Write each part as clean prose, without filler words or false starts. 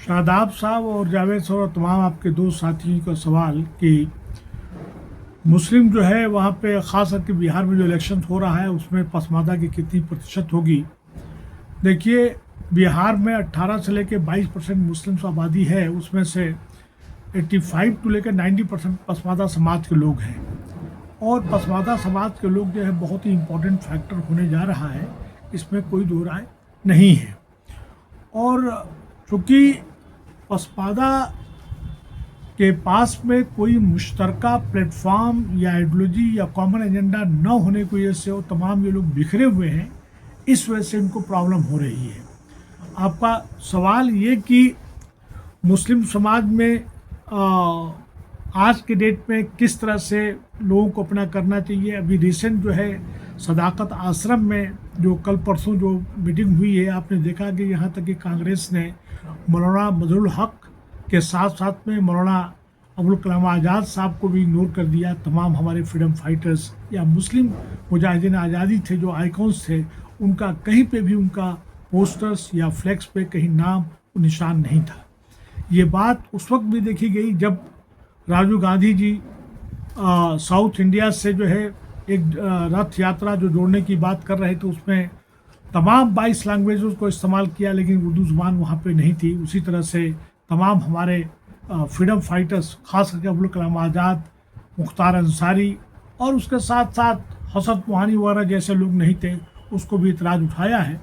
शादाब साहब और जावेद साहब और तमाम आपके दोस्त साथियों का सवाल कि मुस्लिम जो है वहाँ पे ख़ास करके बिहार में जो इलेक्शन हो रहा है उसमें पसमानदा की कितनी प्रतिशत होगी। देखिए, बिहार में 18 से लेकर 22% मुस्लिम आबादी है, उसमें से 85 टू लेकर 90% पसमानदा समाज के लोग हैं और पसमानदा समाज के लोग जो है बहुत ही इम्पोर्टेंट फैक्टर होने जा रहा है, इसमें कोई दो राय नहीं है। और चूँकि पसमानदा के पास में कोई मुश्तरका प्लेटफॉर्म या आइडियोलॉजी या कॉमन एजेंडा न होने की वजह से वो तमाम ये लोग बिखरे हुए हैं, इस वजह से इनको प्रॉब्लम हो रही है। आपका सवाल ये कि मुस्लिम समाज में आज के डेट में किस तरह से लोगों को अपना करना चाहिए। अभी रिसेंट जो है सदाकत आश्रम में जो कल परसों जो मीटिंग हुई है, आपने देखा कि यहाँ तक कि कांग्रेस ने मौलाना मजहरुल हक के साथ साथ में मौलाना अबुल कलाम आज़ाद साहब को भी इग्नोर कर दिया। तमाम हमारे फ्रीडम फाइटर्स या मुस्लिम मुजाहिदीन आज़ादी थे जो आइकॉन्स थे, उनका कहीं पे भी उनका पोस्टर्स या फ्लैक्स पे कहीं नाम निशान नहीं था। ये बात उस वक्त भी देखी गई जब राजीव गांधी जी साउथ इंडिया से जो है एक रथ यात्रा जो जोड़ने की बात कर रहे थे, उसमें तमाम 22 लैंग्वेजों को इस्तेमाल किया, लेकिन उर्दू ज़ुबान वहाँ पे नहीं थी। उसी तरह से तमाम हमारे फ्रीडम फाइटर्स खास करके अबुल कलाम आज़ाद, मुख्तार अंसारी और उसके साथ साथ हसन रूहानी वगैरह जैसे लोग नहीं थे, उसको भी इतराज़ उठाया है।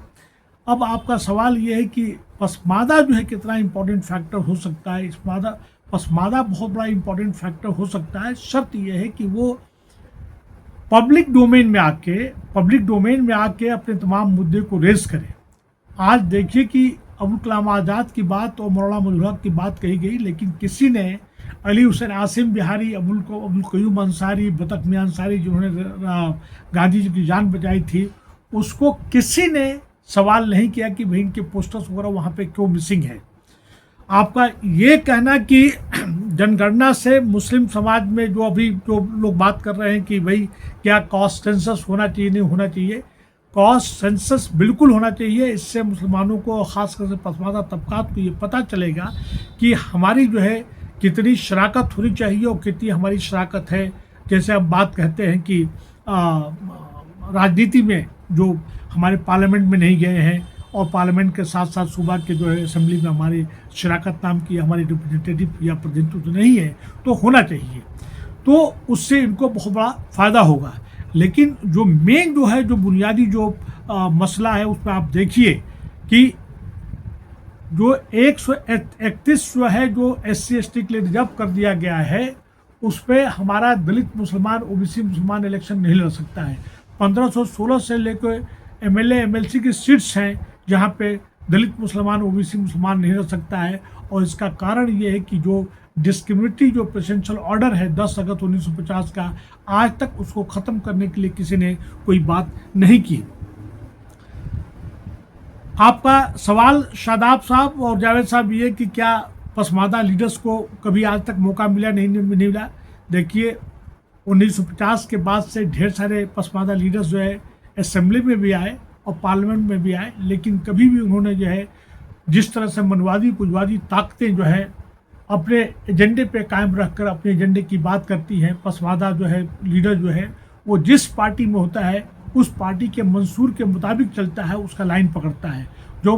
अब आपका सवाल ये है कि पसमानदा जो है कितना इम्पोर्टेंट फैक्टर हो सकता है। पसमानदा बहुत बड़ा इम्पोर्टेंट फैक्टर हो सकता है, शर्त यह है कि वो पब्लिक डोमेन में आके अपने तमाम मुद्दे को रेज करें। आज देखिए कि अबुल कलाम आज़ाद की बात और मौलाना मजहरुल हक की बात कही गई, लेकिन किसी ने अली हुसैन आसिम बिहारी, अबुल कयूम अंसारी, बतक मियां अंसारी जिन्होंने गांधी जी की जान बचाई थी, उसको किसी ने सवाल नहीं किया कि भाई इनके पोस्टर्स वगैरह वहाँ पे क्यों मिसिंग है। आपका ये कहना कि जनगणना से मुस्लिम समाज में जो अभी जो लोग बात कर रहे हैं कि भाई क्या कॉस्ट सेंसस होना चाहिए, नहीं होना चाहिए, कॉस्ट सेंसस बिल्कुल होना चाहिए। इससे मुसलमानों को, ख़ासकर से पसमानदा तबकात को ये पता चलेगा कि हमारी जो है कितनी शराकत होनी चाहिए और कितनी हमारी शराकत है। जैसे हम बात कहते हैं कि राजनीति में जो हमारे पार्लियामेंट में नहीं गए हैं और पार्लियामेंट के साथ साथ सूबा के जो है असेंबली में हमारी शराकत नाम की हमारी रिप्रेजेंटेटिव या प्रतिनिधित्व नहीं है, तो होना चाहिए, तो उससे इनको बहुत बड़ा फ़ायदा होगा। लेकिन जो मेन जो है, जो बुनियादी जो मसला है, उसमें आप देखिए कि जो 131 जो है जो SC ST के लिए रिजर्व कर दिया गया है, उस पर हमारा दलित मुसलमान, OBC मुसलमान इलेक्शन नहीं लड़ सकता है। 1516 से लेकर MLA MLC की सीट्स हैं जहाँ पे दलित मुसलमान, OBC मुसलमान नहीं रह सकता है। और इसका कारण ये है कि जो डिस्क्रिमिनेटरी जो प्रेसिडेंशियल ऑर्डर है 10 अगस्त 1950 का, आज तक उसको ख़त्म करने के लिए किसी ने कोई बात नहीं की। आपका सवाल शादाब साहब और जावेद साहब ये कि क्या पसमानदा लीडर्स को कभी आज तक मौका मिला, नहीं मिला। देखिए, 1950 के बाद से ढेर सारे पसमानदा लीडर्स जो है असेंबली में भी आए और पार्लियामेंट में भी आए, लेकिन कभी भी उन्होंने जो है जिस तरह से मनवादी कुजवादी ताकतें जो है अपने एजेंडे पे कायम रखकर अपने एजेंडे की बात करती हैं, पसमानदा जो है लीडर जो है वो जिस पार्टी में होता है उस पार्टी के मंसूर के मुताबिक चलता है, उसका लाइन पकड़ता है। जो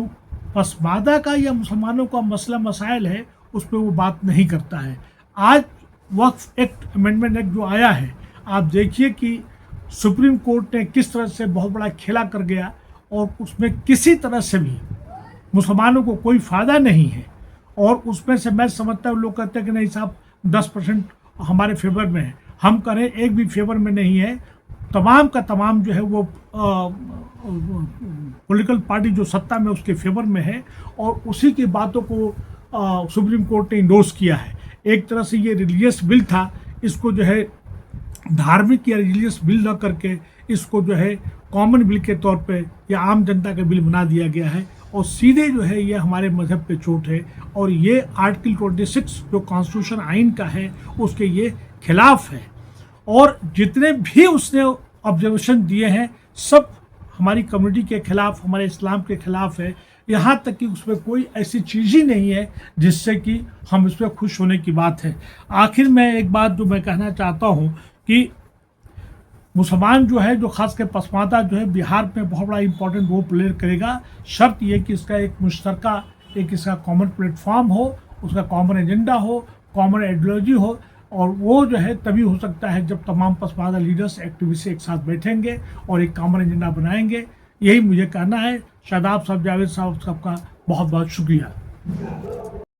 पसमानदा का या मुसलमानों का मसला मसाइल है उस पर वो बात नहीं करता है। आज वक्फ एक्ट, अमेंडमेंट एक्ट जो आया है, आप देखिए कि सुप्रीम कोर्ट ने किस तरह से बहुत बड़ा खेला कर गया और उसमें किसी तरह से भी मुसलमानों को कोई फ़ायदा नहीं है। और उसमें से मैं समझता हूँ, लोग कहते हैं कि नहीं साहब 10% हमारे फेवर में है, हम करें एक भी फेवर में नहीं है। तमाम का तमाम जो है वो पॉलिटिकल पार्टी जो सत्ता में उसके फेवर में है और उसी की बातों को सुप्रीम कोर्ट ने इंडोर्स किया है। एक तरह से ये रिलीजियस बिल था, इसको जो है धार्मिक या रिलीजियस बिल न करके इसको जो है कॉमन बिल के तौर पे या आम जनता का बिल बना दिया गया है और सीधे जो है ये हमारे मजहब पे चोट है। और ये आर्टिकल 26 जो कॉन्स्टिट्यूशन आइन का है उसके ये खिलाफ है। और जितने भी उसने ऑब्जर्वेशन दिए हैं सब हमारी कम्युनिटी के खिलाफ, हमारे इस्लाम के खिलाफ है। यहाँ तक कि उसमें कोई ऐसी चीज़ ही नहीं है जिससे कि हम इस पर खुश होने की बात है। आखिर में एक बात जो मैं कहना चाहता हूँ कि मुसलमान जो है, जो खास कर पसमानदा जो है, बिहार में बहुत बड़ा इंपॉर्टेंट रोल प्ले करेगा। शर्त ये कि इसका एक मुश्तरका, एक इसका कॉमन प्लेटफॉर्म हो, उसका कॉमन एजेंडा हो, कॉमन आइडियोलॉजी हो, और वो जो है तभी हो सकता है जब तमाम पसमानदा लीडर्स, एक्टिविस्ट एक साथ बैठेंगे और एक कॉमन एजेंडा बनाएंगे। यही मुझे कहना है। शादाब साहब, जावेद साहब, सबका बहुत बहुत शुक्रिया।